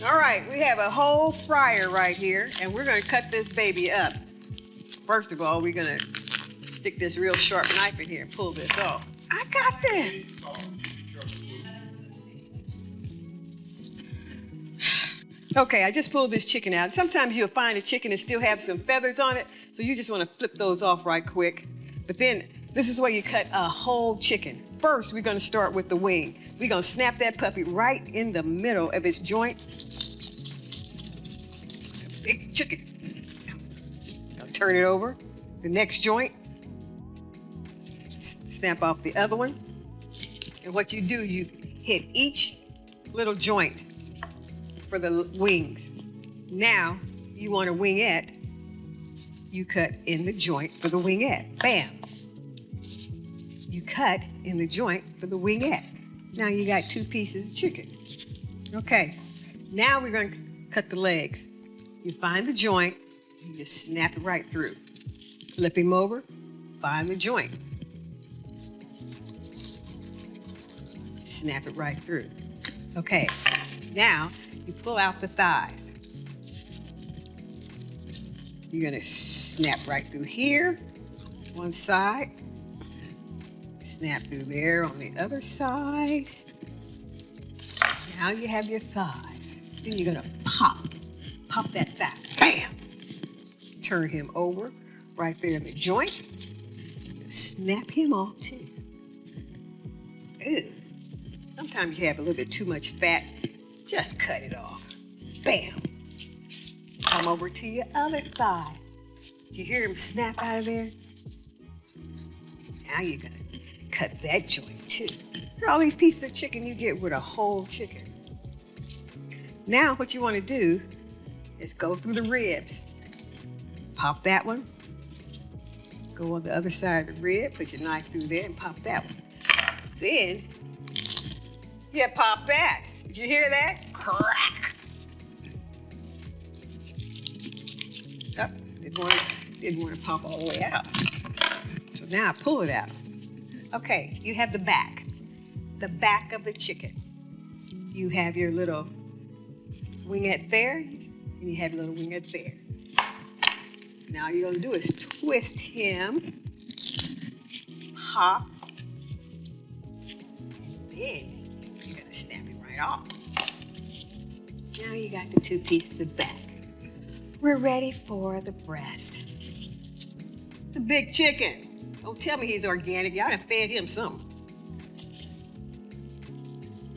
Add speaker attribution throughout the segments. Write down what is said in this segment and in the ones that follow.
Speaker 1: All right, we have a whole fryer right here, and we're gonna cut this baby up. First of all, we're gonna stick this real sharp knife in here and pull this off. I got this. Okay, I just pulled this chicken out. Sometimes you'll find a chicken and still have some feathers on it, so you just want to flip those off right quick. But then, this is where you cut a whole chicken. First, we're gonna start with the wing. We're gonna snap that puppy right in the middle of its joint. It's a big chicken. Gonna turn it over. The next joint. Snap off the other one. And what you do, you hit each little joint for the wings. Now, you want a wingette, you cut in the joint for the wingette. Bam. You cut in the joint for the wingette. Now you got 2 pieces of chicken. Okay, now we're gonna cut the legs. You find the joint, you just snap it right through. Flip him over, find the joint. Snap it right through. Okay, now you pull out the thighs. You're gonna snap right through here, one side. Snap through there on the other side. Now you have your thighs. Then you're gonna pop that thigh, bam! Turn him over right there in the joint. Snap him off too. Ew. Sometimes you have a little bit too much fat. Just cut it off. Bam. Come over to your other thigh. Did you hear him snap out of there? Now you're gonna cut that joint too. Look at all these pieces of chicken you get with a whole chicken. Now what you want to do is go through the ribs. Pop that one. Go on the other side of the rib, put your knife through there and pop that one. Then, you pop that. Did you hear that? Crack. Oh, didn't want to pop all the way out. So now I pull it out. Okay, you have the back of the chicken. You have your little wingette there, and you have a little wingette there. Now all you're gonna do is twist him, pop, and then you're gonna snap him right off. Now you got the 2 pieces of back. We're ready for the breast. It's a big chicken. Don't tell me he's organic. Y'all done fed him something.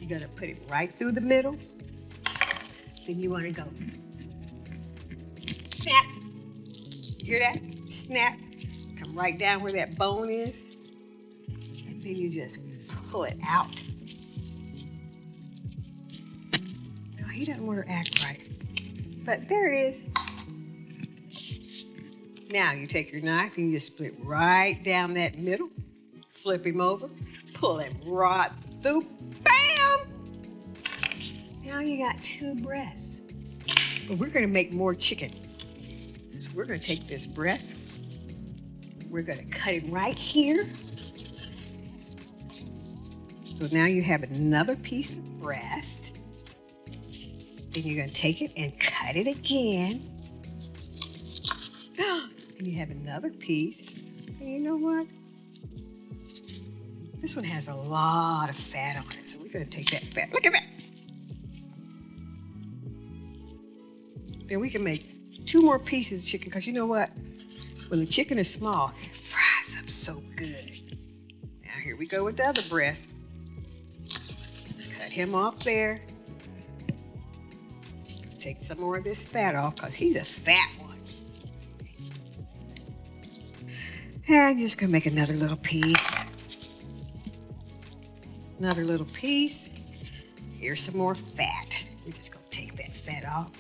Speaker 1: You're gonna put it right through the middle. Then you wanna go snap. You hear that? Snap. Come right down where that bone is. And then you just pull it out. No, he doesn't want to act right. But there it is. Now you take your knife and you just split right down that middle. Flip him over. Pull him right through. Bam! Now you got 2 breasts. But we're gonna make more chicken. So we're gonna take this breast. We're gonna cut it right here. So now you have another piece of breast. Then you're gonna take it and cut it again. And you have another piece. And you know what? This one has a lot of fat on it, so we're gonna take that fat. Look at that. Then we can make 2 more pieces of chicken, because you know what? When the chicken is small, it fries up so good. Now here we go with the other breast. Cut him off there. Take some more of this fat off, because he's a fat one. And I'm just gonna make another little piece. Another little piece. Here's some more fat. We're just gonna take that fat off.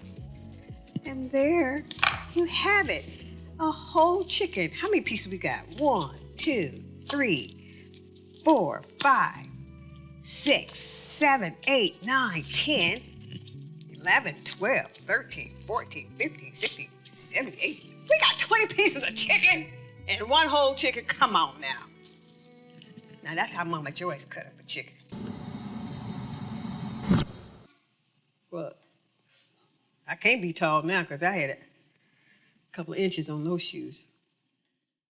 Speaker 1: And there you have it. A whole chicken. How many pieces we got? 1, 2, 3, 4, 5, 6, 7, 8, 9, 10, 11, 12, 13, 14, 15, 16, 17, 18. We got 20 pieces of chicken and 1 whole chicken. Come on now. Now that's how Mama Joyce cut up a chicken. Well, I can't be tall now because I had a couple of inches on those shoes.